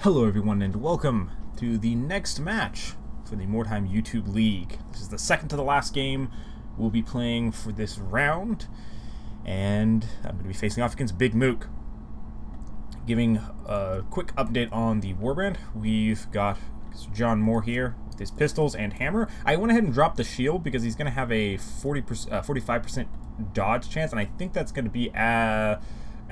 Hello everyone and welcome to the next match for the Mordheim YouTube League. This is the second to the last game we'll be playing for this round, and I'm going to be facing off against Big Muuk. Giving a quick update on the warband, we've got John Moore here with his pistols and hammer. I went ahead and dropped the shield because he's going to have a 45% dodge chance, and I think that's going to be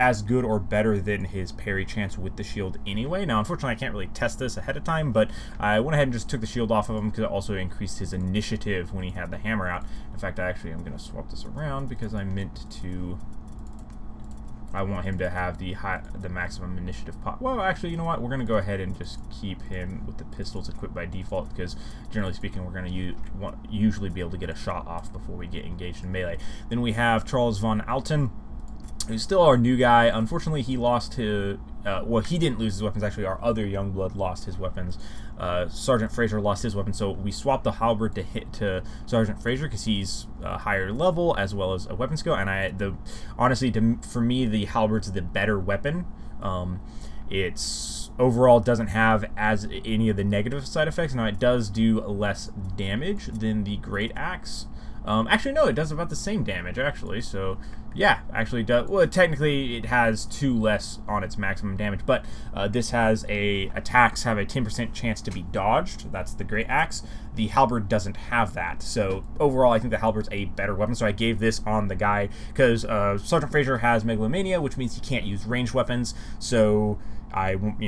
as good or better than his parry chance with the shield anyway. Now, unfortunately, I can't really test this ahead of time, but I went ahead and just took the shield off of him because it also increased his initiative when he had the hammer out. In fact, I'm going to swap this around because I want him to have the maximum initiative pot. Well, actually, you know what? We're going to go ahead and just keep him with the pistols equipped by default because, generally speaking, we're going to usually be able to get a shot off before we get engaged in melee. Then we have Charles von Alten, who's still our new guy. Unfortunately, he lost his... well, he didn't lose his weapons. Actually, our other young blood lost his weapons. Sergeant Fraser lost his weapon, so we swapped the halberd to Sergeant Fraser because he's a higher level as well as a weapon skill. And honestly, for me, the halberd's the better weapon. It's overall doesn't have any of the negative side effects. Now, it does do less damage than the great axe. Actually, no, it does about the same damage, actually, so, yeah, actually does, well, technically, it has 2 less on its maximum damage, but, this has attacks have a 10% chance to be dodged. That's the great axe. The halberd doesn't have that, so, overall, I think the halberd's a better weapon, so I gave this on the guy, because, Sergeant Fraser has megalomania, which means he can't use ranged weapons, so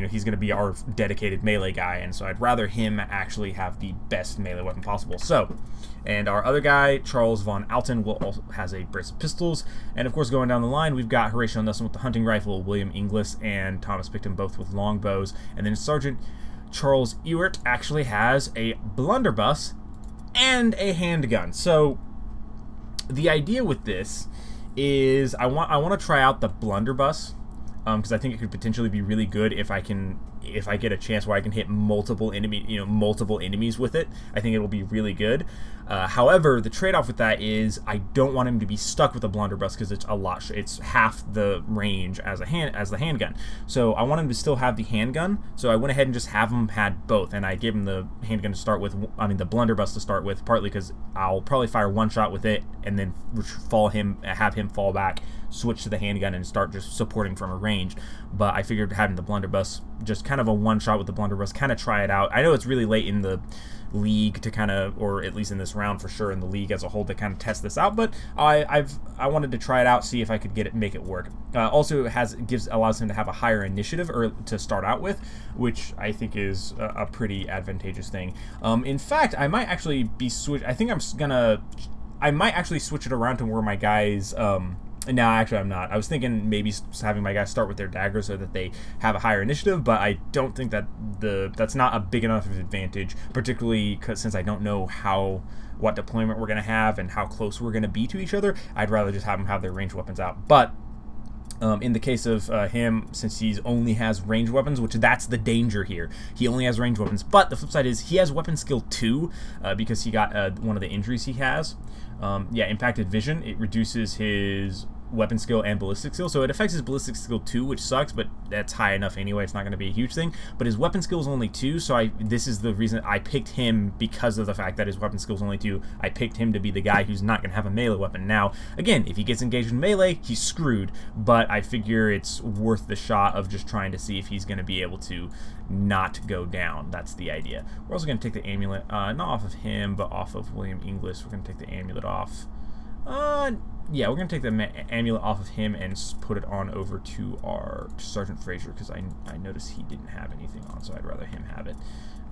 he's going to be our dedicated melee guy, and so I'd rather him actually have the best melee weapon possible. So, and our other guy, Charles von Alten, also has a brace of pistols, and of course going down the line, we've got Horatio Nelson with the hunting rifle, William Inglis and Thomas Picton both with longbows, and then Sergeant Charles Ewart actually has a blunderbuss and a handgun. So, the idea with this is I want to try out the blunderbuss, because I think it could potentially be really good if I get a chance where I can hit multiple enemies with it. I think it will be really good. However, the trade-off with that is I don't want him to be stuck with a blunderbuss because it's half the range as the handgun. So I want him to still have the handgun. So I went ahead and just have him had both, and I gave him the handgun to start with. The blunderbuss to start with, partly because I'll probably fire one shot with it and then have him fall back, switch to the handgun, and start just supporting from a range. But I figured having the blunderbuss, just kind of a one shot with the blunderbuss, kind of try it out. I know it's really late in the league to kind of, or at least in this round for sure, in the league as a whole, to kind of test this out, but I wanted to try it out, see if I could make it work. Also, it allows him to have a higher initiative to start out with, which I think is a pretty advantageous thing. In fact, I might actually be I might actually switch it around to where my guys no, actually I'm not. I was thinking maybe having my guys start with their daggers so that they have a higher initiative, but I don't think that that's not a big enough of an advantage, particularly since I don't know what deployment we're going to have and how close we're going to be to each other. I'd rather just have them have their ranged weapons out. But in the case of him, since he only has ranged weapons, which that's the danger here. He only has ranged weapons, but the flip side is he has weapon skill 2 because he got one of the injuries he has. Impacted vision. It reduces his weapon skill and ballistic skill, so it affects his ballistic skill 2, which sucks, but that's high enough anyway. It's not going to be a huge thing. But his weapon skill is only 2, so this is the reason I picked him, because of the fact that his weapon skill is only 2. I picked him to be the guy who's not going to have a melee weapon. Now, again, if he gets engaged in melee, he's screwed, but I figure it's worth the shot of just trying to see if he's going to be able to not go down. That's the idea. We're also going to take the amulet, not off of him, but off of William Inglis. We're going to take the amulet off. Yeah, we're going to take the amulet off of him and put it on over to our Sergeant Fraser, because I noticed he didn't have anything on, so I'd rather him have it.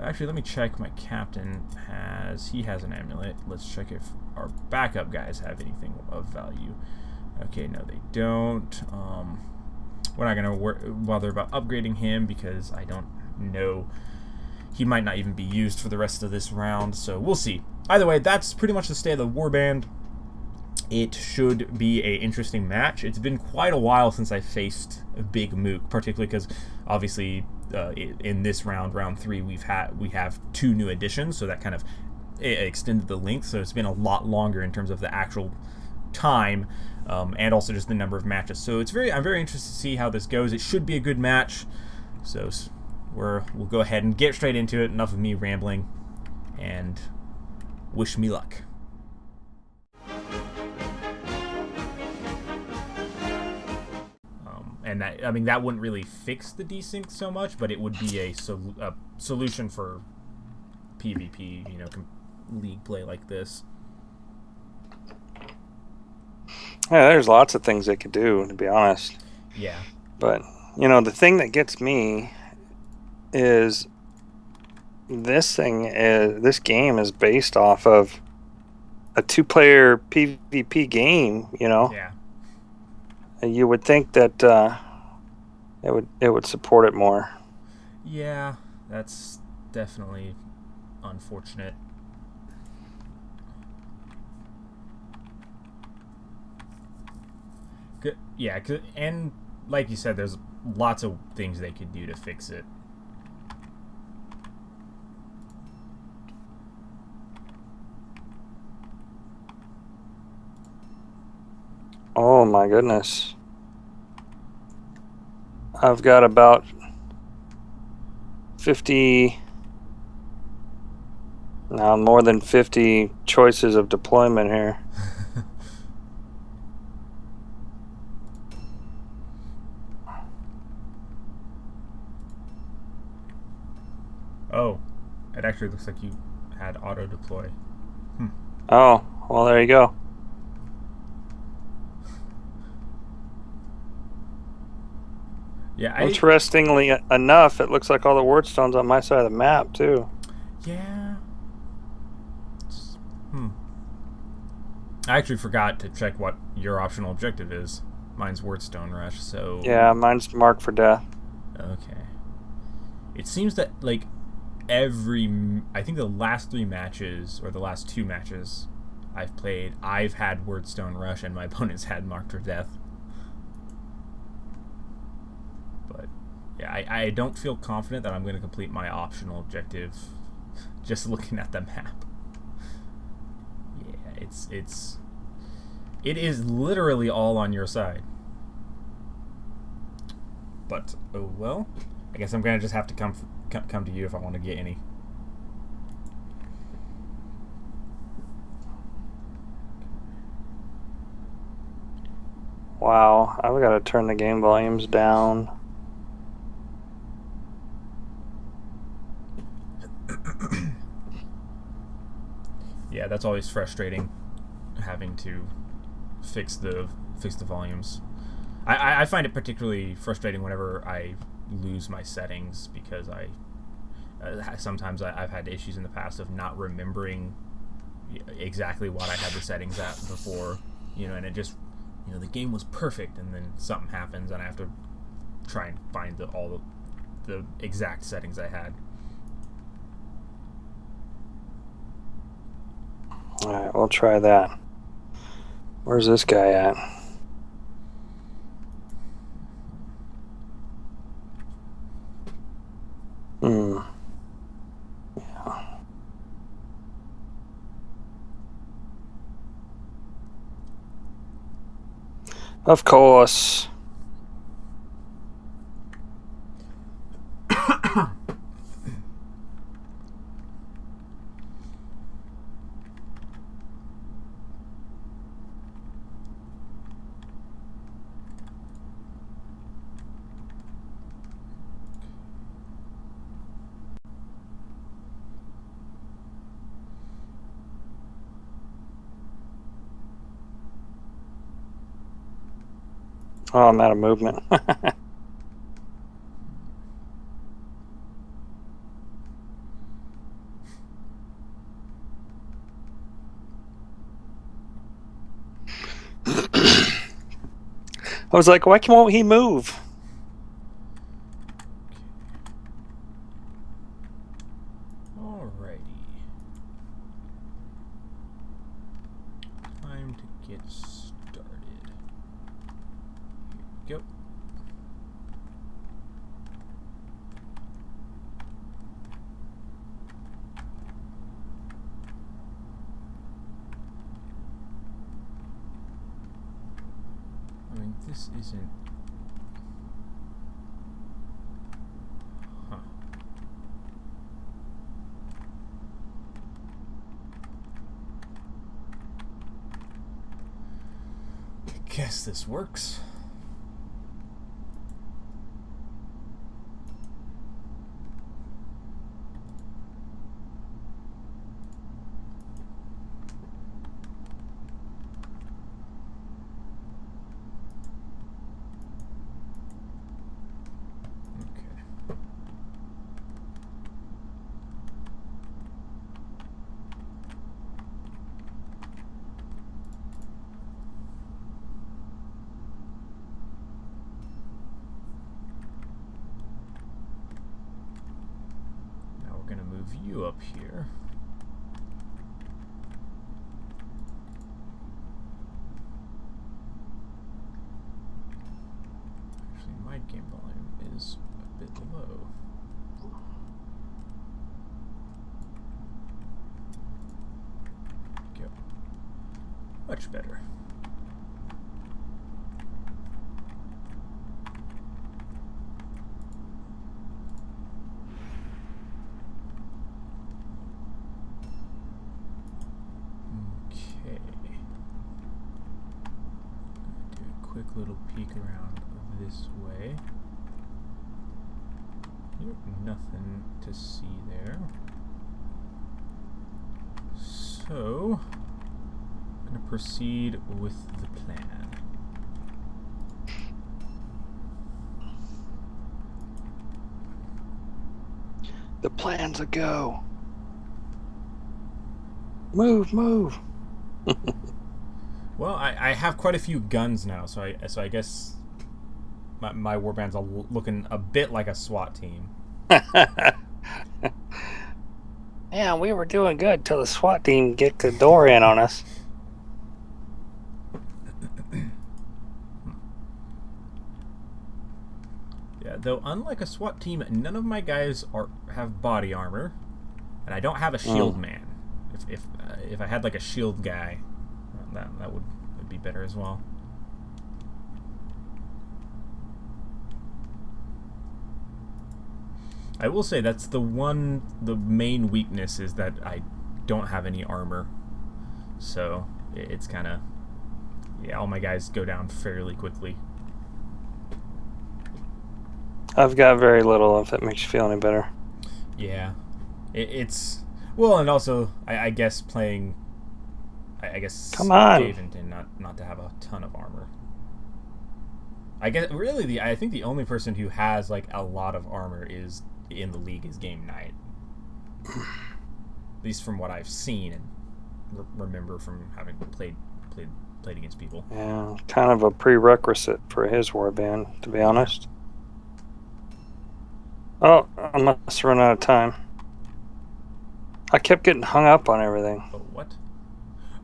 Actually, let me check. My captain has an amulet. Let's check if our backup guys have anything of value. Okay, no, they don't. We're not going to bother about upgrading him because I don't know. He might not even be used for the rest of this round, so we'll see. Either way, that's pretty much the state of the warband. It should be an interesting match. It's been quite a while since I faced Big Muuk, particularly because obviously in this round 3, we have 2 new additions, so that kind of extended the length. So it's been a lot longer in terms of the actual time, and also just the number of matches. So I'm very interested to see how this goes. It should be a good match. So we'll go ahead and get straight into it. Enough of me rambling, and wish me luck. And that, I mean, that wouldn't really fix the desync so much, but it would be a solution for PvP, league play like this. Yeah, there's lots of things they could do, to be honest. Yeah. But, the thing that gets me is this game is based off of a 2-player PvP game, Yeah. You would think that it would support it more. Yeah, that's definitely unfortunate. Yeah, and like you said, there's lots of things they could do to fix it. Oh my goodness. I've got about 50, now more than 50 choices of deployment here. Oh, it actually looks like you had auto deploy. Oh, well, there you go. Yeah, interestingly enough, it looks like all the word stones on my side of the map too. Yeah. I actually forgot to check what your optional objective is. Mine's Wordstone Rush, so... Yeah, mine's Mark for Death. Okay. It seems that, like, I think the last 3 matches, or the last 2 matches I've played, I've had Wordstone Rush and my opponents had Mark for Death. But, yeah, I don't feel confident that I'm going to complete my optional objective just looking at the map. Yeah, it is literally all on your side. But, oh well. I guess I'm going to just have to come to you if I want to get any. Wow, I've got to turn the game volumes down. Yeah, that's always frustrating, having to fix the volumes. I find it particularly frustrating whenever I lose my settings, because sometimes I've had issues in the past of not remembering exactly what I had the settings at before, and it just, the game was perfect, and then something happens and I have to try and find all the exact settings I had. Alright, we'll try that. Where's this guy at? Yeah. Of course. Oh, I'm out of movement. I was like, why won't he move? Alrighty. Time to get started. Here we go. I mean, this isn't... Huh. Guess this works. Gonna move you up here. Actually, my game volume is a bit low. Go. Much better. Quick little peek around this way. Nothing to see there. So, I'm going to proceed with the plan. The plan's a go. Move, move. Well, I have quite a few guns now, so I guess my warband's looking a bit like a SWAT team. Yeah, we were doing good till the SWAT team get the door in on us. Yeah, though unlike a SWAT team, none of my guys have body armor, and I don't have a shield man. If I had like a shield guy, that would be better as well. I will say that's the main weakness is that I don't have any armor, so it's kind of, yeah, all my guys go down fairly quickly. I've got very little, if that makes you feel any better. Yeah, it's well, and also I guess playing, I guess come on, Davington not to have a ton of armor. I guess really I think the only person who has like a lot of armor is in the league is Game Night. At least from what I've seen and remember from having played against people. Yeah, kind of a prerequisite for his warband, to be honest. Oh, I must run out of time. I kept getting hung up on everything. Oh, what?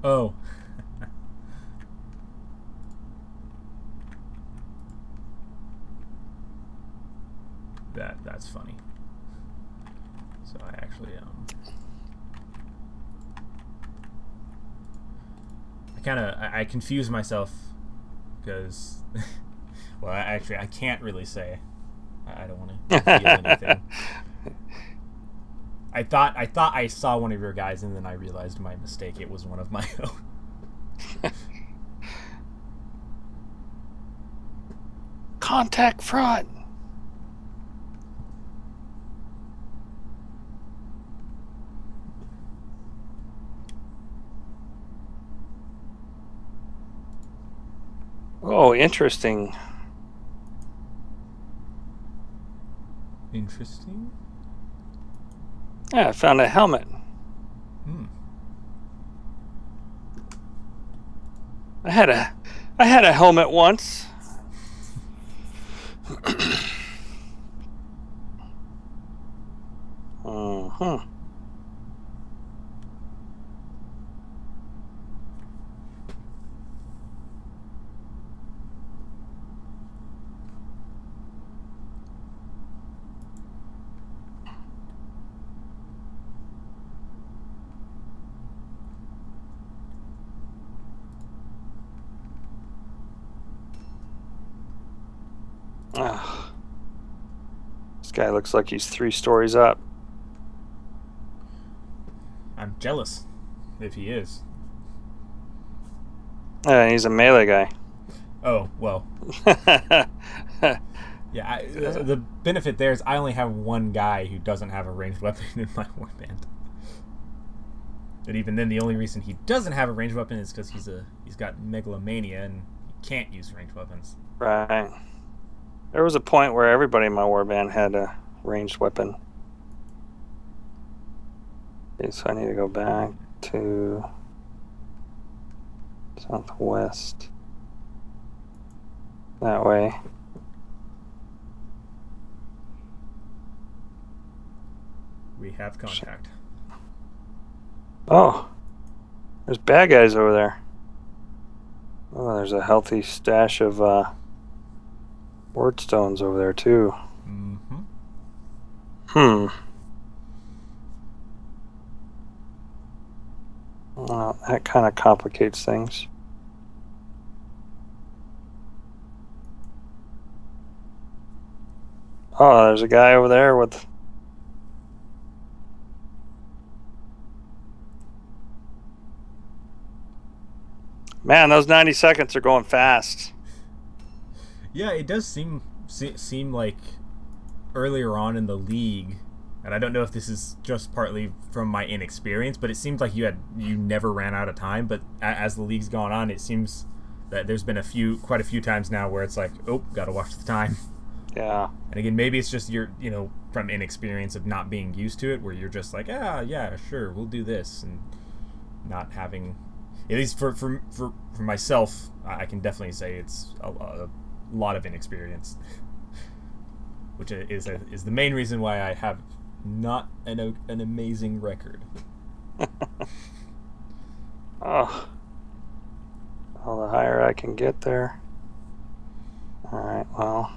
Oh. That's funny. So I actually I confuse myself because well, actually I can't really say. I don't want to feel anything. I thought I saw one of your guys and then I realized my mistake. It was one of my own. Contact front. Oh, interesting. Interesting. Yeah, I found a helmet. I had a helmet once. This guy looks like he's 3 stories up. I'm jealous if he is. He's a melee guy. Oh, well. Yeah, the benefit there is I only have one guy who doesn't have a ranged weapon in my warband. And even then, the only reason he doesn't have a ranged weapon is because he's got megalomania and he can't use ranged weapons. Right. There was a point where everybody in my warband had a ranged weapon. Okay, so I need to go back to southwest. That way. We have contact. Oh, there's bad guys over there. Oh, there's a healthy stash of word stones over there too. Well, that kind of complicates things. Oh, there's a guy over there with... Man, those 90 seconds are going fast. Yeah, it does seem like earlier on in the league, and I don't know if this is just partly from my inexperience, but it seems like you never ran out of time. But as the league's gone on, it seems that there's been quite a few times now where it's like, oh, gotta watch the time. Yeah. And again, maybe it's just from inexperience of not being used to it, where you're just like, yeah, sure, we'll do this, and not having, at least for myself, I can definitely say it's a lot of inexperience, which is the main reason why I have not an amazing record. Oh, well, the higher I can get there. All right, well.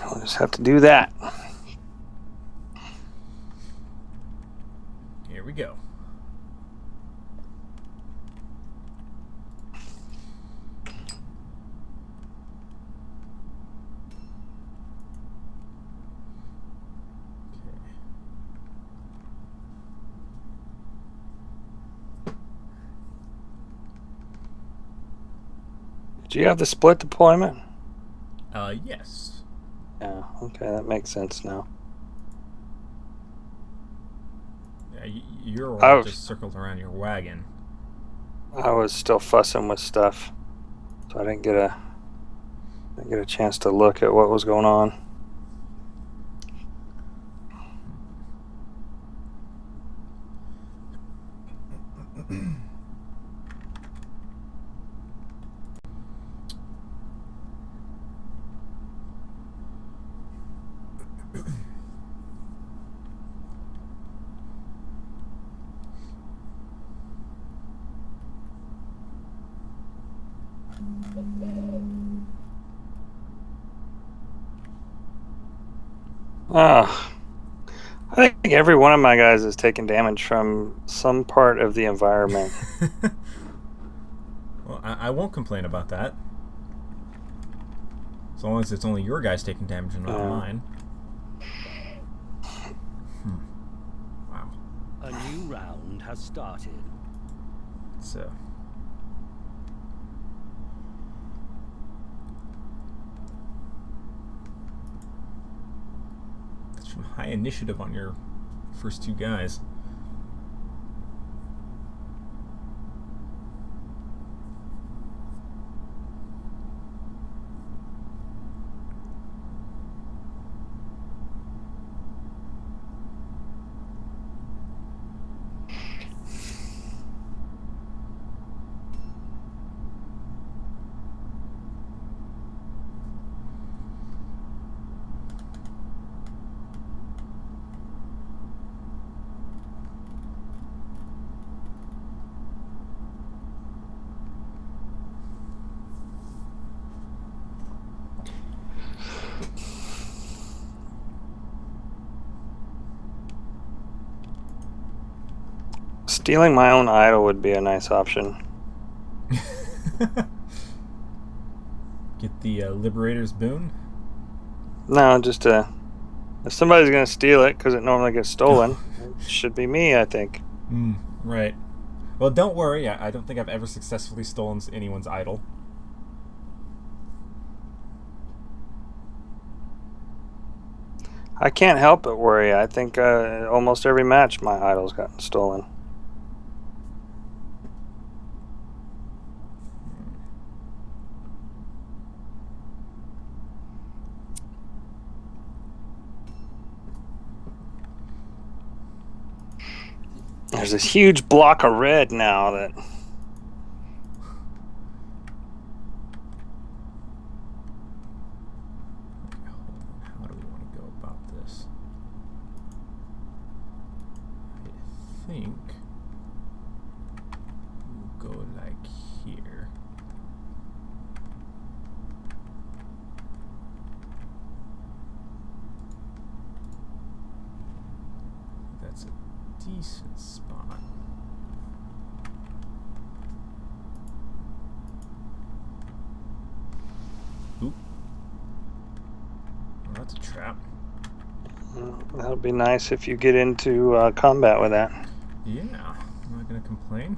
I'll just have to do that. Here we go. Do you have the split deployment? Yes. Yeah, okay, that makes sense now. Yeah, you're all just circled around your wagon. I was still fussing with stuff, so I didn't get a chance to look at what was going on. I think every one of my guys is taking damage from some part of the environment. Well, I won't complain about that. As long as it's only your guys taking damage and not mine. Wow. A new round has started. So. That's some high initiative on your first two guys. Stealing my own idol would be a nice option. Get the Liberator's boon? No, just if somebody's gonna steal it because it normally gets stolen, it should be me, I think. Right. Well, don't worry. I don't think I've ever successfully stolen anyone's idol. I can't help but worry. I think almost every match my idol's gotten stolen. There's this huge block of red now that... How do we want to go about this? I think we'll go like here. That's a decent spot. Oop. Well, that's a trap. That'll be nice if you get into combat with that. Yeah, I'm not gonna complain.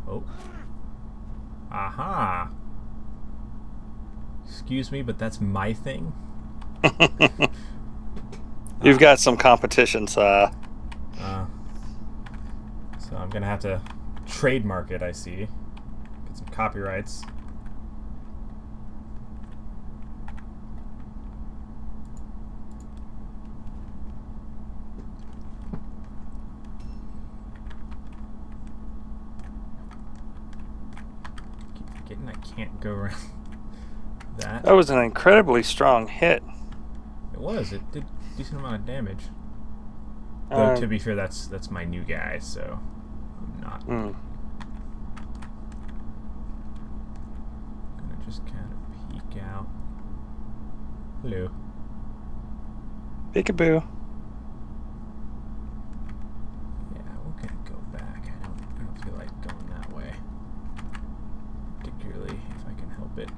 Oh. Aha! Excuse me, but that's my thing? You've got some competition, so I'm gonna have to trademark it, I see. Get some copyrights. Keep forgetting I can't go around that. that was an incredibly strong hit. It was. It did a decent amount of damage. Though, to be fair, that's my new guy, so I'm not. Gonna just kind of peek out. Hello. Peekaboo. Yeah, we're gonna go back. I don't feel like going that way, particularly if I can help it.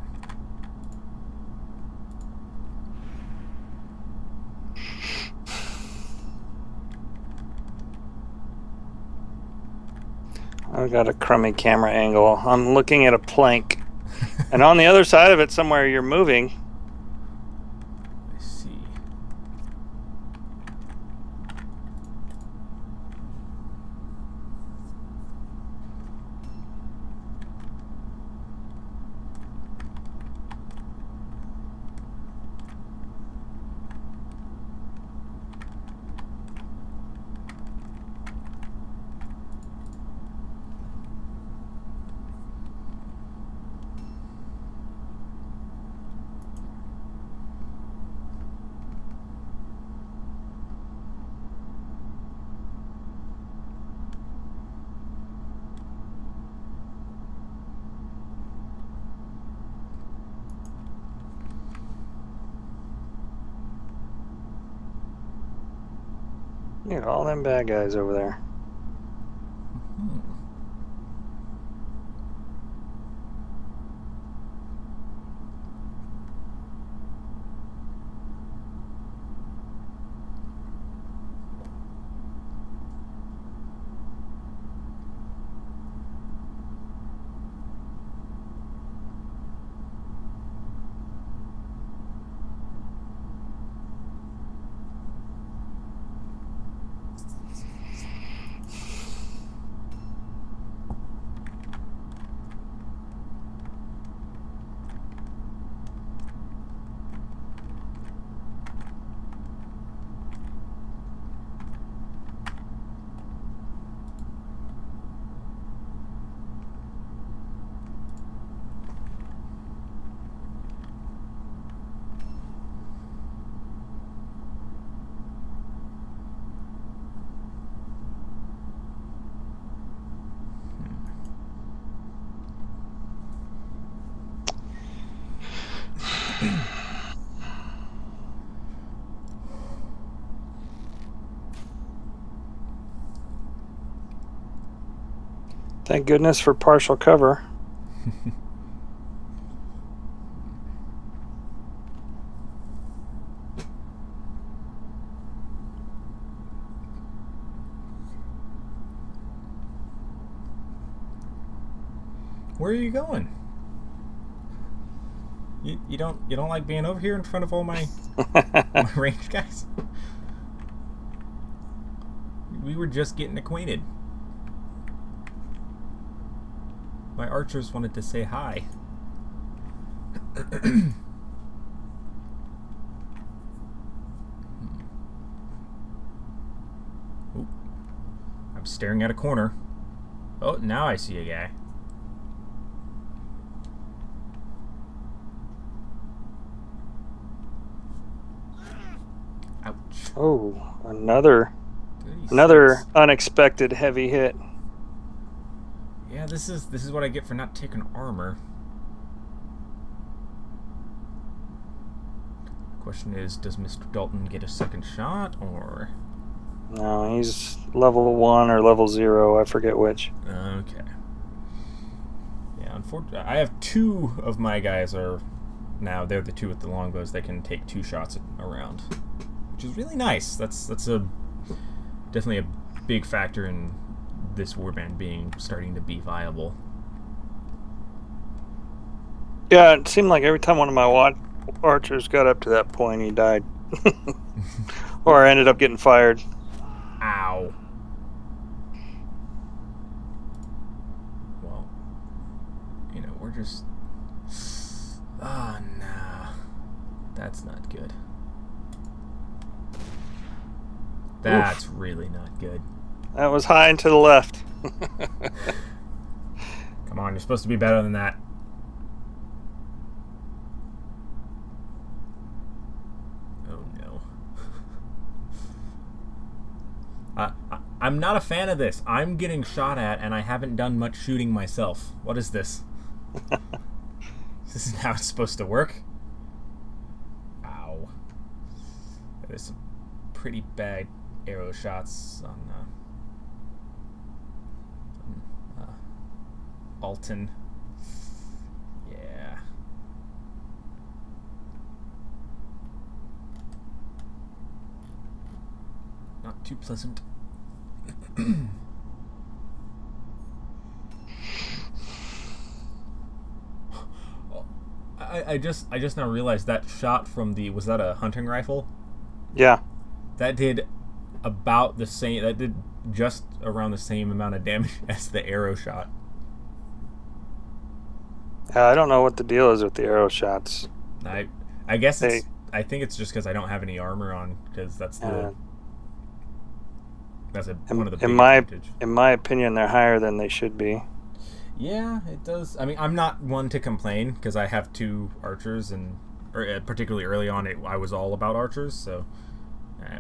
I've got a crummy camera angle. I'm looking at a plank. And on the other side of it, somewhere you're moving. I see. Look at all them bad guys over there. Thank goodness for partial cover. Where are you going? You don't like being over here in front of all my my range guys? We were just getting acquainted. My archers wanted to say hi. Ooh. I'm staring at a corner. Oh, now I see a guy. Ouch. Oh, another 36. unexpected heavy hit. Yeah, this is what I get for not taking armor. Question is, does Mr. Dalton get a second shot, or? No, he's level 1 or level 0. I forget which. Okay. Yeah, unfortunately, I have 2 of my guys are now. They're the 2 with the longbows. They can take 2 shots a round, which is really nice. That's definitely a big factor in this warband starting to be viable. Yeah, it seemed like every time one of my archers got up to that point, he died. Or ended up getting fired. Ow. Well, we're just... Oh, no. That's not good. That's really not good. That was high and to the left. Come on, you're supposed to be better than that. Oh, no. I'm not a fan of this. I'm getting shot at, and I haven't done much shooting myself. What is this? This is how it's supposed to work? Ow. There's some pretty bad arrow shots on Alton. Yeah. Not too pleasant. I just now realized that shot from was that a hunting rifle? Yeah. That did about the same. That did just around the same amount of damage as the arrow shot. I don't know what the deal is with the arrow shots. I guess I think it's just because I don't have any armor on, because that's one of the big advantage. In my opinion, they're higher than they should be. Yeah, it does. I mean, I'm not one to complain because I have 2 archers, and particularly early on, I was all about archers. So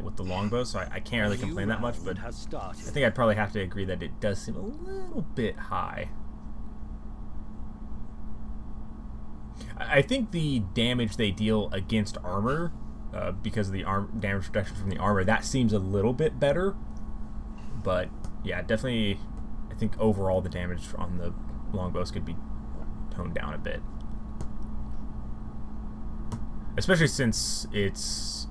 with the longbow, so I can't really complain that much. But I think I'd probably have to agree that it does seem a little bit high. I think the damage they deal against armor, because of the damage reduction from the armor, that seems a little bit better. But yeah, definitely, I think overall the damage on the longbows could be toned down a bit, especially since it's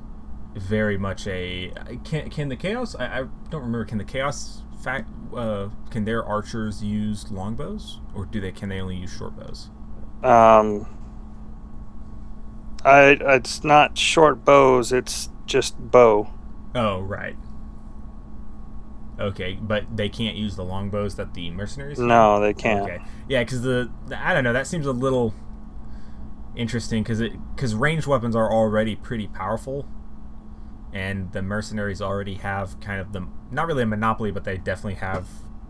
very much a can the chaos. I don't remember. Can the chaos can their archers use longbows, or can they only use short bows? It's not short bows, it's just bow. Oh, right. Okay, but they can't use the longbows that the mercenaries can? No, they can't. Okay. Yeah, because I don't know, that seems a little interesting, because ranged weapons are already pretty powerful, and the mercenaries already have kind of not really a monopoly, but they're definitely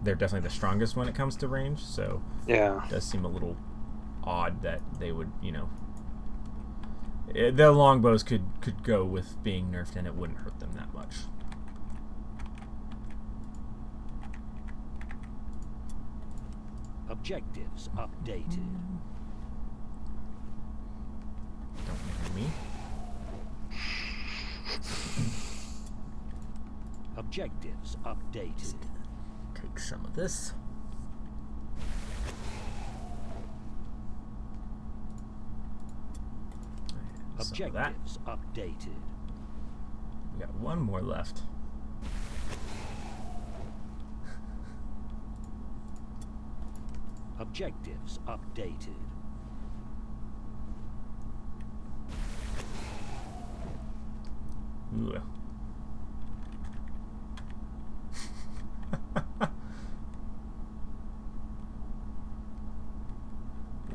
the strongest when it comes to range, so yeah, it does seem a little odd that they would, the longbows could go with being nerfed, and it wouldn't hurt them that much. Objectives updated. Don't hit me. Objectives updated. Take some of this. Objectives updated. We got 1 more left. Objectives updated. Ooh.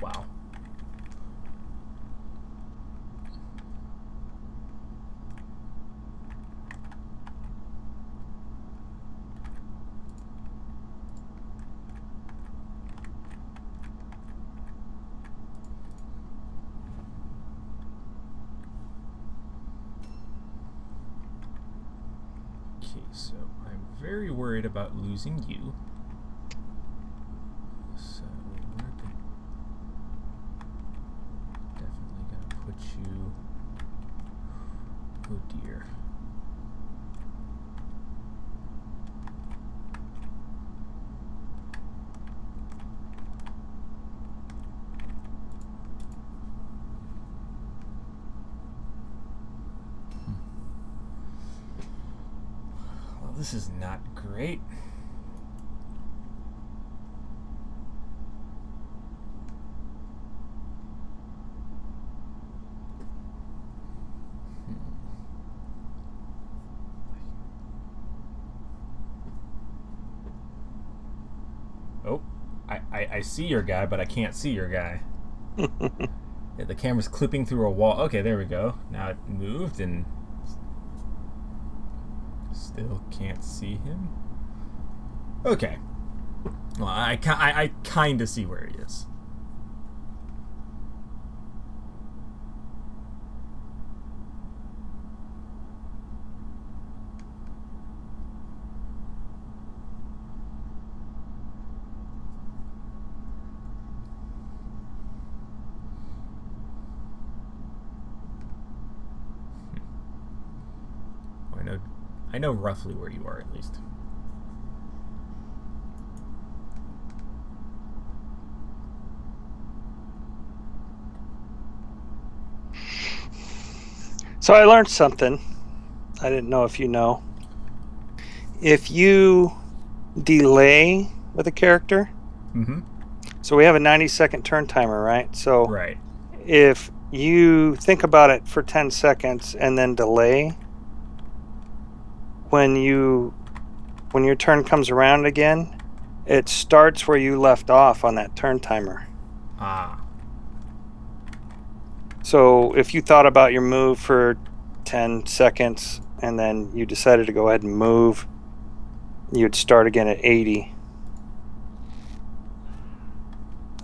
Wow. Okay, so I'm very worried about losing you. So we're definitely gonna put you. Oh dear. Well, this is not great. Oh, I see your guy, but I can't see your guy. Yeah, the camera's clipping through a wall. Okay, there we go. Now it moved and still can't see him. Okay. Well, I kind of see where he is. I know roughly where you are, at least. So I learned something. I didn't know if you know. If you delay with a character, so we have a 90-second turn timer, right? So Right. if you think about it for 10 seconds and then delay, when your turn comes around again, it starts where you left off on that turn timer. Ah. So if you thought about your move for 10 seconds and then you decided to go ahead and move, you'd start again at 80.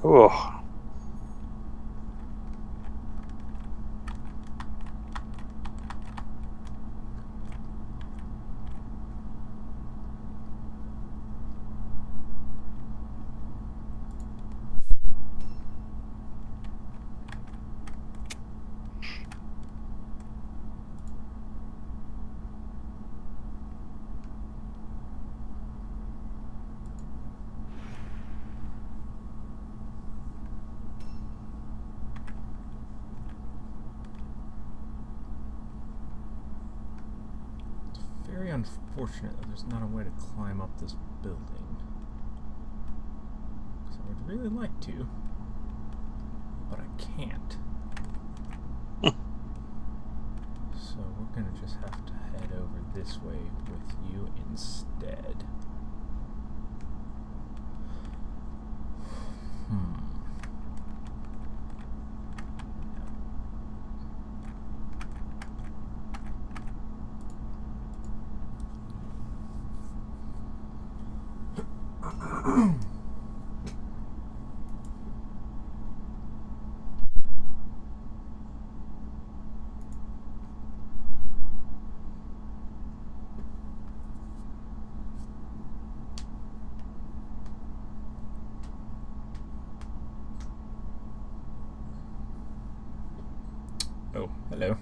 Oh. Very unfortunate that there's not a way to climb up this building. So I would really like to, but I can't. So we're gonna just have to head over this way with you instead. Oh, hello.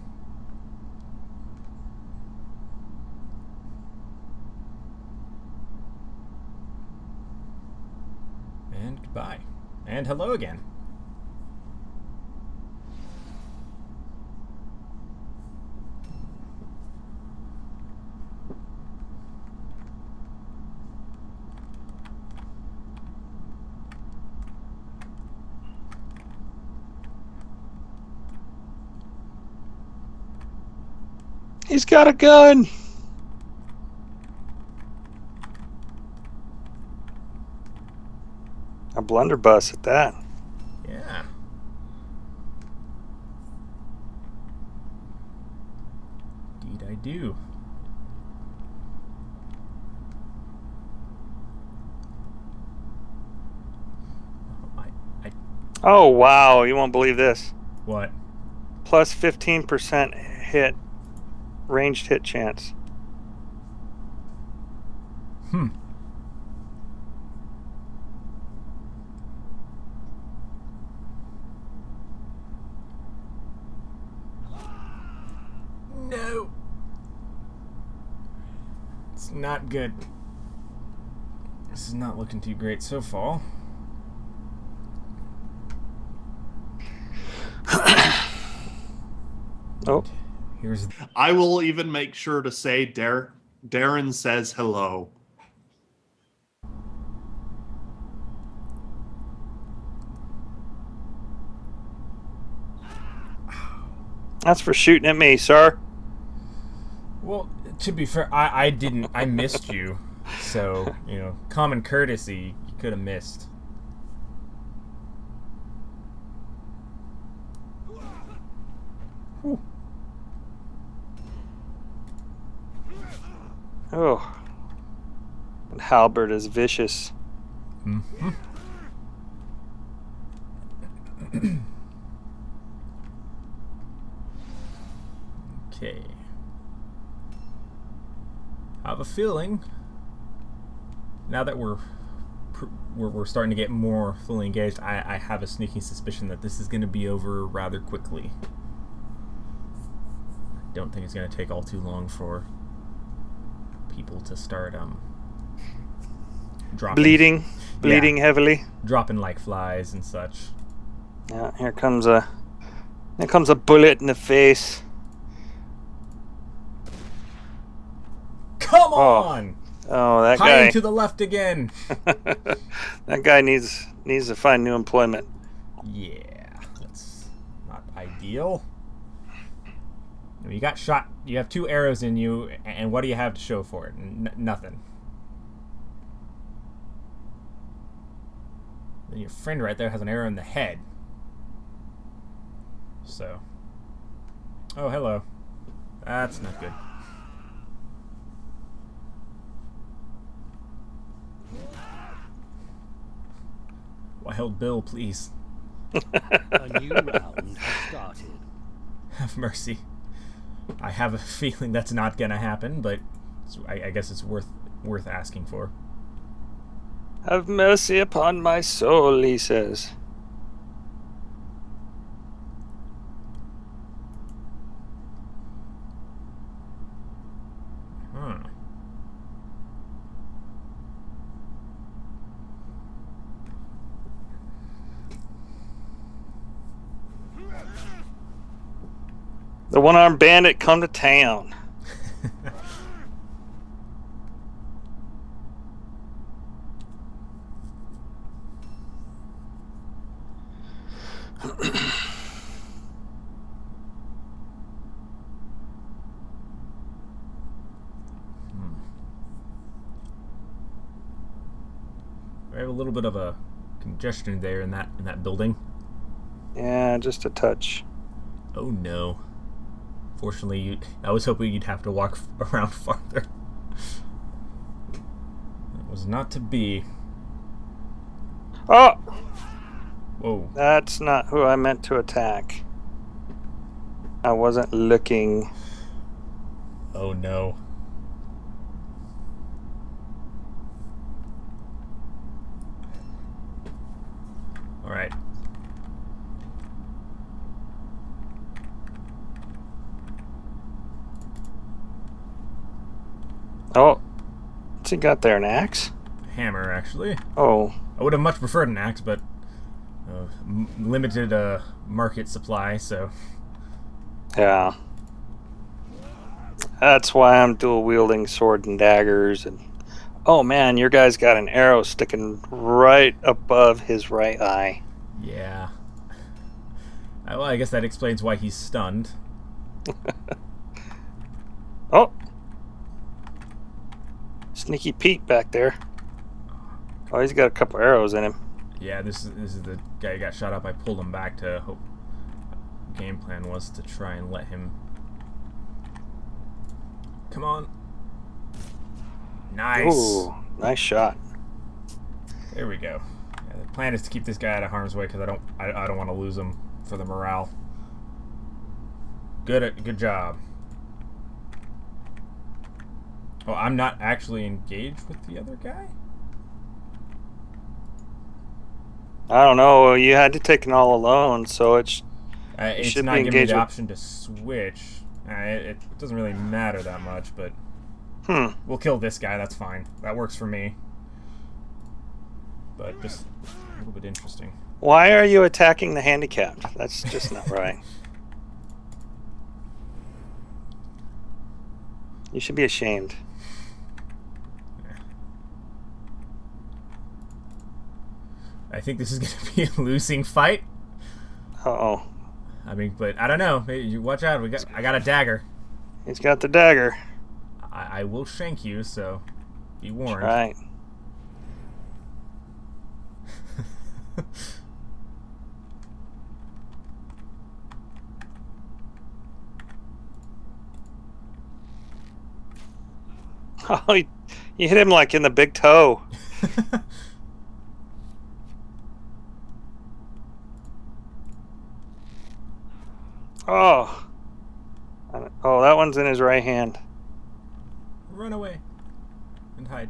And goodbye. And hello again. He's got a gun. A blunderbuss at that. Yeah. Indeed I do. Oh, wow. You won't believe this. What? Plus 15% hit, ranged hit chance. No. It's not good. This is not looking too great so far. Oh. Here's. I will even make sure to say Darin says hello. That's for shooting at me, sir. Well, to be fair, I didn't. I missed you. So, you know, common courtesy, you could have missed. Whew. Oh. And halberd is vicious. Mm-hmm. Okay. I have a feeling now that we're starting to get more fully engaged, I have a sneaking suspicion that this is going to be over rather quickly. I don't think it's going to take all too long for people to start dropping. Bleeding heavily. Dropping like flies and such. Yeah, here comes a bullet in the face. Come on! Oh, that Hiding guy to the left again. that guy needs to find new employment. Yeah, that's not ideal. You got shot. You have 2 arrows in you, and what do you have to show for it? Nothing. Then your friend right there has an arrow in the head. So. Oh, hello. That's not good. Wild Bill, please. A new round has started. Have mercy. I have a feeling that's not gonna happen, but I guess it's worth asking for. Have mercy upon my soul, he says. The one-armed bandit come to town. We have a little bit of a congestion there in that building. Yeah, just a touch. Oh no. Fortunately, I was hoping you'd have to walk around farther. That was not to be. Oh! Whoa. That's not who I meant to attack. I wasn't looking. Oh no. Alright. Oh, what's he got there? An axe? Hammer, actually. Oh. I would have much preferred an axe, but limited market supply, so. Yeah. That's why I'm dual wielding sword and daggers. And oh man, your guy's got an arrow sticking right above his right eye. Yeah. Well, I guess that explains why he's stunned. Oh. Sneaky Pete back there. Oh, he's got a couple arrows in him. Yeah, this is the guy who got shot up. I pulled him back to hope. Game plan was to try and let him. Come on. Nice. Ooh, nice shot. There we go. Yeah, the plan is to keep this guy out of harm's way because I don't want to lose him for the morale. Good job. Oh, I'm not actually engaged with the other guy? I don't know. You had to take an all alone, so it's not giving me the option to switch. It doesn't really matter that much, but we'll kill this guy. That's fine. That works for me. But just a little bit interesting. Why are you attacking the handicapped? That's just not right. You should be ashamed. I think this is going to be a losing fight. Uh-oh. I mean, but I don't know. Maybe you watch out. I got a dagger. He's got the dagger. I will shank you, so be warned. Right. Oh, you hit him like in the big toe. Oh. Oh, that one's in his right hand. Run away and hide.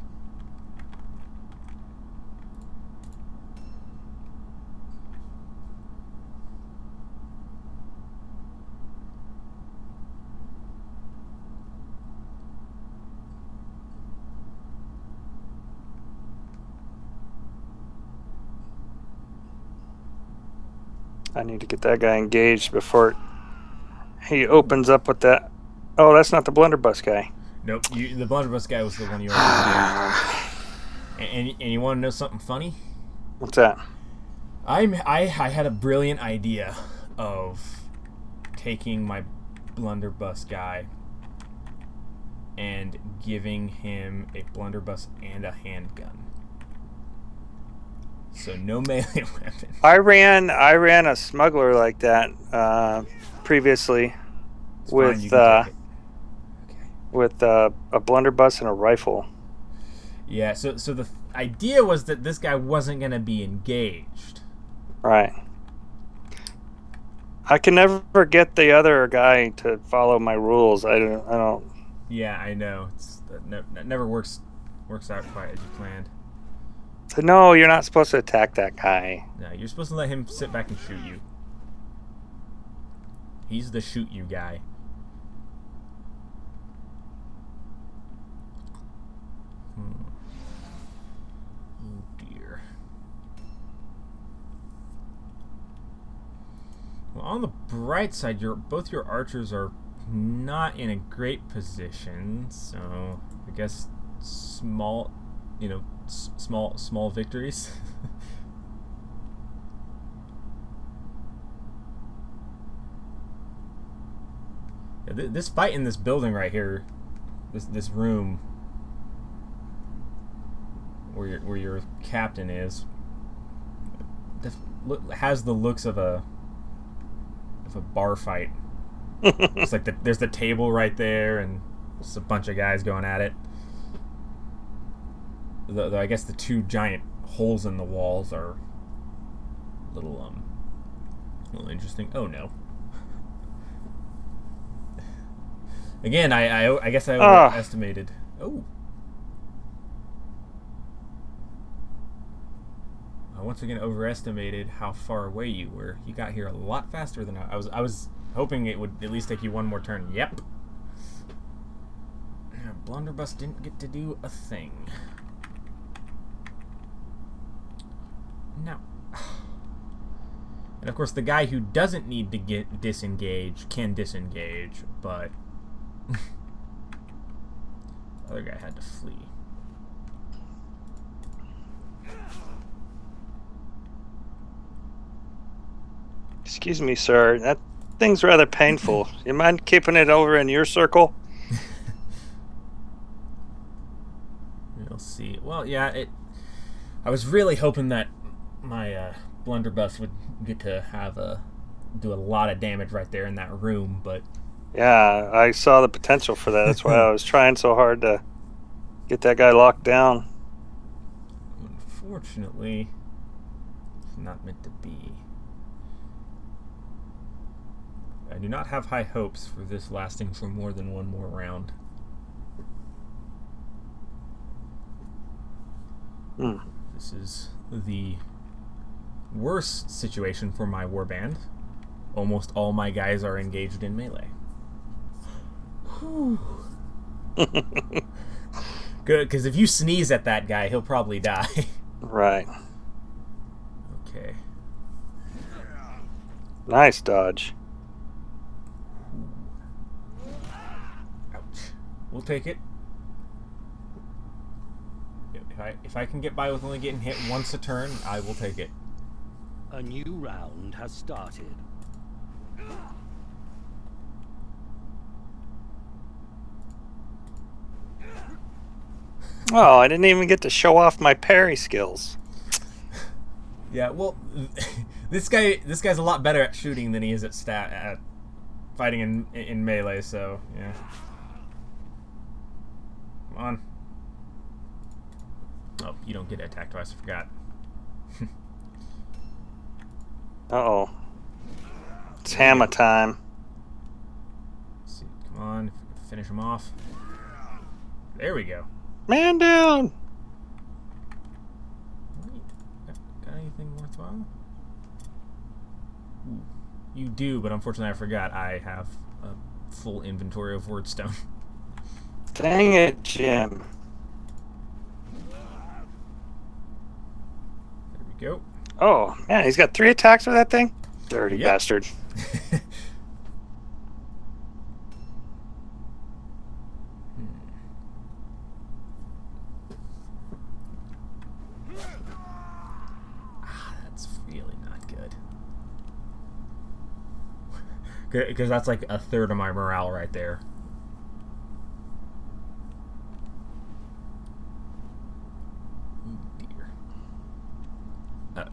I need to get that guy engaged before he opens up with that. Oh, that's not the blunderbuss guy. Nope, the blunderbuss guy was the one you already did. And you want to know something funny? What's that? I had a brilliant idea of taking my blunderbuss guy and giving him a blunderbuss and a handgun. So no melee weapon. I ran a smuggler like that previously with a blunderbuss and a rifle. Yeah, so the idea was that this guy wasn't going to be engaged. Right. I can never get the other guy to follow my rules. I don't. Yeah, I know. That never works out quite as you planned. So no, you're not supposed to attack that guy. No, you're supposed to let him sit back and shoot you. He's the shoot you guy. Oh dear. Well, on the bright side, both your archers are not in a great position, so I guess small victories. Yeah, this fight in this building right here, this room where your captain is, has the looks of a bar fight. It's like there's the table right there, and just a bunch of guys going at it. Though I guess the two giant holes in the walls are a little interesting. Oh no! Again, I guess I overestimated. Oh. I once again overestimated how far away you were. You got here a lot faster than I was hoping it would at least take you one more turn. Yep. Blunderbuss didn't get to do a thing. No. And of course, the guy who doesn't need to get disengaged can disengage, but the other guy had to flee. Excuse me, sir. That thing's rather painful. You mind keeping it over in your circle? We'll see. Well, yeah, I was really hoping that my blunderbuss would get to do a lot of damage right there in that room, but Yeah, I saw the potential for that. That's why I was trying so hard to get that guy locked down. Unfortunately, it's not meant to be. I do not have high hopes for this lasting for more than one more round. This is the worst situation for my warband. Almost all my guys are engaged in melee. Good, because if you sneeze at that guy, he'll probably die. Right. Okay. Nice dodge. Ouch. We'll take it. If I can get by with only getting hit once a turn, I will take it. A new round has started. Oh, I didn't even get to show off my parry skills. Yeah, well, this guy's a lot better at shooting than he is at fighting in melee. So yeah. Come on. Oh, you don't get attacked twice. I forgot. Uh-oh. It's hammer time. Let's see. Come on. Finish him off. There we go. Man down! Wait, got anything worthwhile? Ooh, you do, but unfortunately I forgot I have a full inventory of wordstone. Dang it, Jim. There we go. Oh, man, he's got 3 attacks with that thing? Dirty bastard. That's really not good. Because that's like a third of my morale right there.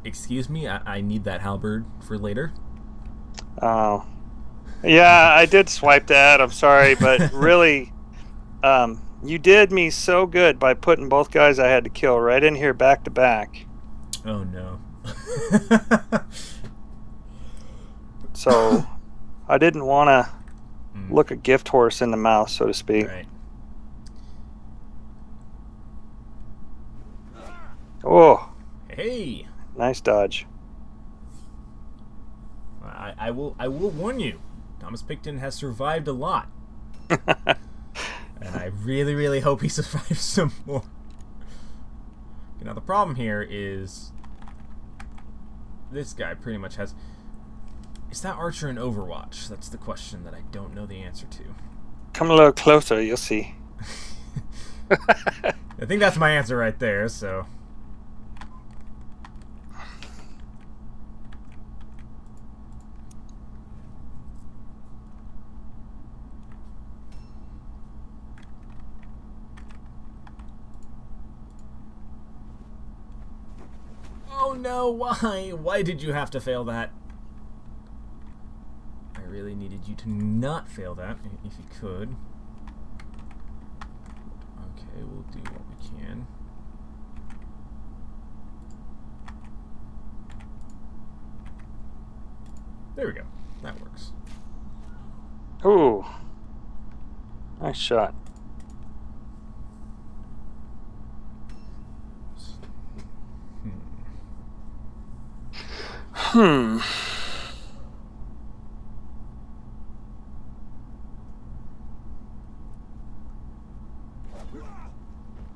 Excuse me, I need that halberd for later. Oh. Yeah, I did swipe that. I'm sorry, but really, you did me so good by putting both guys I had to kill right in here back to back. Oh, no. So, I didn't want to look a gift horse in the mouth, so to speak. Right. Oh. Hey! Nice dodge. I will warn you. Thomas Picton has survived a lot. And I really, really hope he survives some more. Now the problem here is this guy pretty much has... Is that archer in Overwatch? That's the question that I don't know the answer to. Come a little closer, you'll see. I think that's my answer right there, so... Oh no, why? Why did you have to fail that? I really needed you to not fail that, if you could. Okay, we'll do what we can. There we go. That works. Ooh. Nice shot.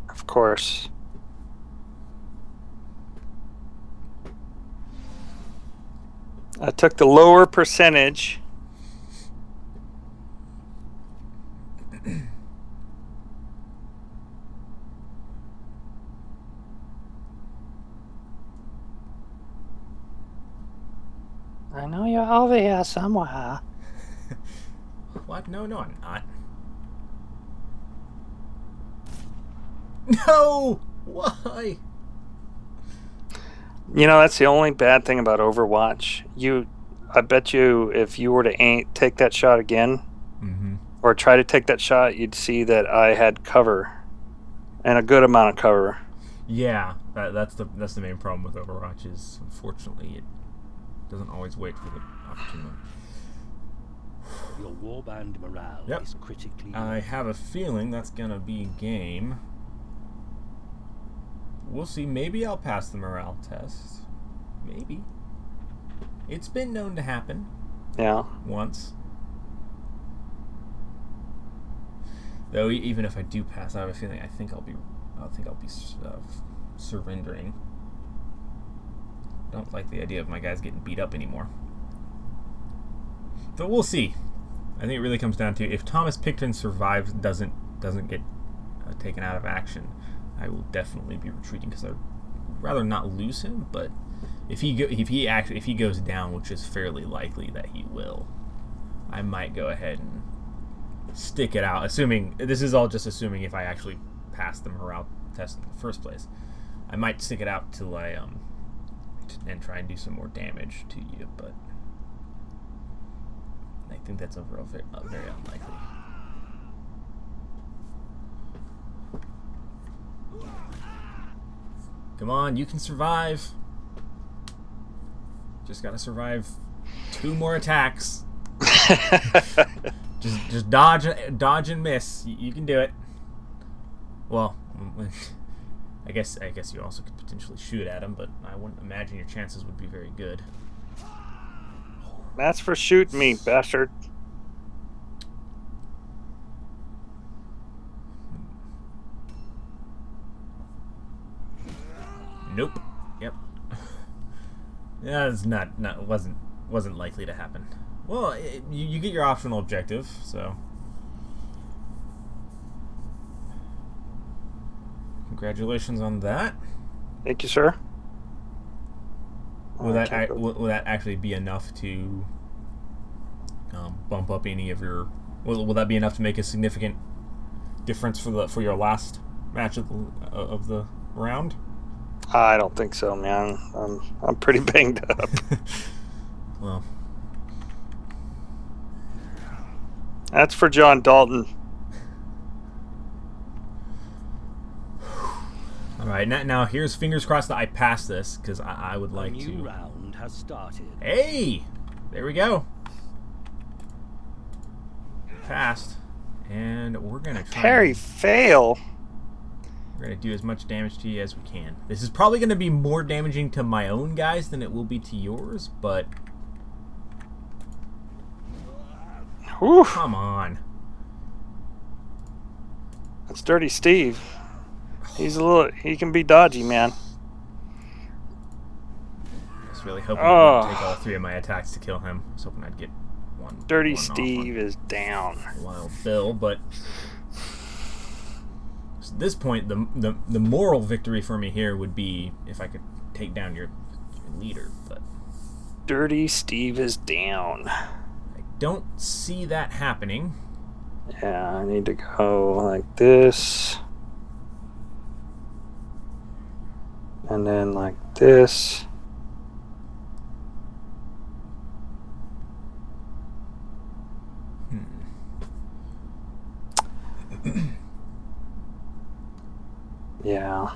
Of course. I took the lower percentage. I know you're over here somewhere. What? No, I'm not. No! Why? You know, that's the only bad thing about Overwatch. I bet you if you were to take that shot again, or try to take that shot, you'd see that I had cover, and a good amount of cover. Yeah, that's the main problem with Overwatch is, unfortunately, it doesn't always wait for the opportunity. Your warband morale is critically. I have a feeling that's gonna be game. We'll see. Maybe I'll pass the morale test. Maybe. It's been known to happen. Yeah. Once. Though even if I do pass, I have a feeling I think I'll be surrendering. Don't like the idea of my guys getting beat up anymore. But we'll see. I think it really comes down to if Thomas Picton survives, doesn't get taken out of action, I will definitely be retreating because I'd rather not lose him. But if he goes down, which is fairly likely that he will, I might go ahead and stick it out. Assuming this is all just assuming if I actually pass the morale test in the first place, I might stick it out till I and try and do some more damage to you. But I think that's overall very unlikely. Come on, you can survive. Just gotta survive 2 more attacks. just dodge and miss. You can do it. Well, I guess you also could potentially shoot at him, but I wouldn't imagine your chances would be very good. That's for shoot me, bastard. Nope. Yep. Yeah, it's wasn't likely to happen. Well, you get your optional objective, so congratulations on that. Thank you, sir. Will that actually be enough to bump up any of your? Will that be enough to make a significant difference for your last match of the round? I don't think so, man. I'm pretty banged up. Well, that's for John Dalton. All right, now here's fingers crossed that I pass this because I would like to. A new round has started. Hey, there we go. Passed, and we're gonna try. Parry fail. We're gonna do as much damage to you as we can. This is probably gonna be more damaging to my own guys than it will be to yours, but whew. Come on. That's Dirty Steve. He can be dodgy, man. I was really hoping it would take all 3 of my attacks to kill him. I was hoping I'd get one. Dirty one Steve is down. Wild Bill, but at this point, the moral victory for me here would be if I could take down your leader. But Dirty Steve is down. I don't see that happening. Yeah, I need to go like this. And then like this. Yeah.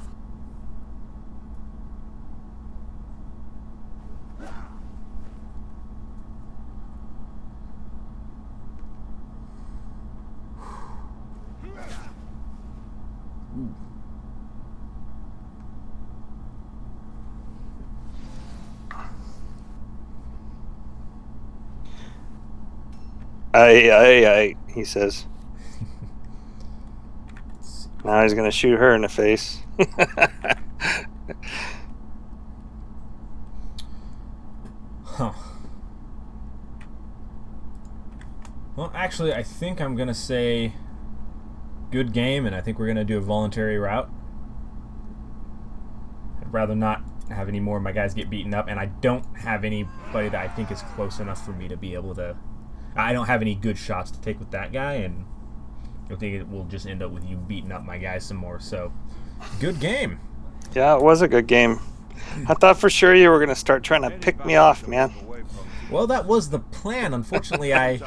Aye, he says. Now he's going to shoot her in the face. Huh. Well, actually, I think I'm going to say good game, and I think we're going to do a voluntary route. I'd rather not have any more of my guys get beaten up, and I don't have anybody that I think is close enough for me to be able to... I don't have any good shots to take with that guy, and I think it will just end up with you beating up my guys some more. So Good game. Yeah, it was a good game. I thought for sure you were going to start trying to pick me off, man. Well, that was the plan. Unfortunately, I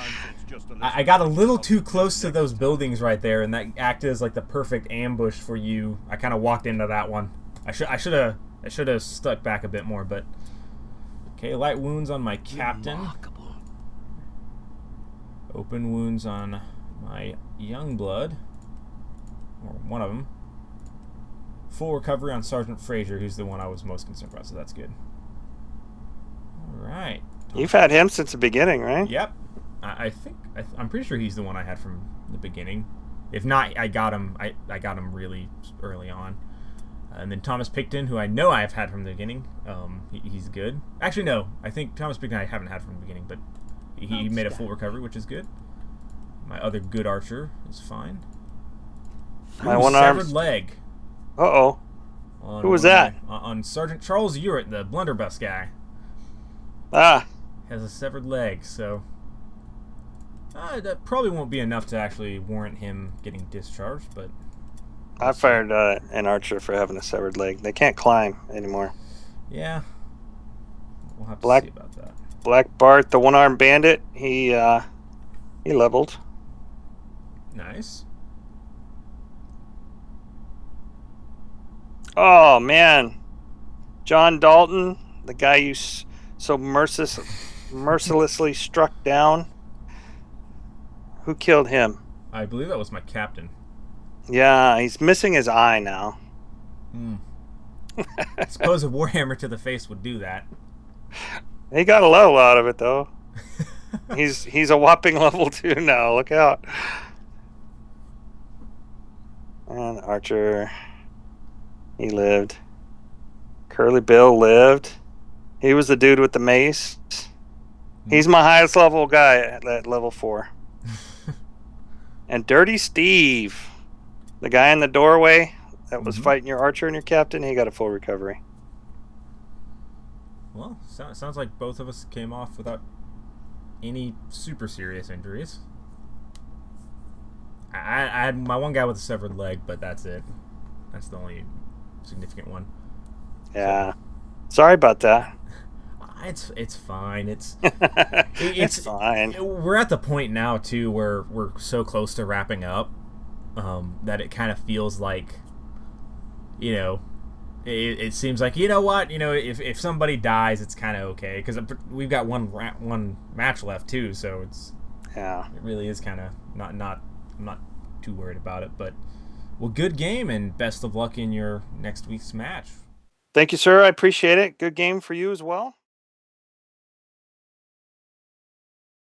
got a little too close to those buildings right there, and that acted as like the perfect ambush for you. I kind of walked into that one. I should have stuck back a bit more, but okay. Light wounds on my captain. Remarkable. Open wounds on my young blood, or one of them. Full recovery on Sergeant Fraser, who's the one I was most concerned about, so that's good. All right. You've had him since the beginning, right? Yep. I'm pretty sure he's the one I had from the beginning. If not, I got him. I got him really early on. And then Thomas Picton, who I know I've had from the beginning. He's good. Actually, no. I think Thomas Picton I haven't had from the beginning, but he made a full recovery, which is good. My other good archer is fine. My one arm severed leg. Uh-oh. Who was that? On Sergeant Charles Ewart, the blunderbuss guy. Ah. Has a severed leg, so that probably won't be enough to actually warrant him getting discharged, but... I fired an archer for having a severed leg. They can't climb anymore. Yeah. We'll have to see about that. Black Bart, the one-armed bandit, he leveled. Nice. Oh, man. John Dalton, the guy you so mercilessly struck down. Who killed him? I believe that was my captain. Yeah, he's missing his eye now. I suppose a warhammer to the face would do that. He got a level out of it, though. he's a whopping level 2 now. Look out. And Archer, he lived. Curly Bill lived. He was the dude with the mace. He's my highest level guy at level 4. And Dirty Steve, the guy in the doorway that was fighting your archer and your captain, he got a full recovery. Well, sounds like both of us came off without any super serious injuries. I had my one guy with a severed leg, but that's it. That's the only significant one. Yeah. Sorry about that. It's fine. It's fine. We're at the point now too where we're so close to wrapping up that it kind of feels like, it seems like, you know what, if somebody dies, it's kind of okay because we've got one match left too, so it really is kind of I'm not too worried about it. But well, good game and best of luck in your next week's match. Thank you, sir. I appreciate it. Good game for you as well.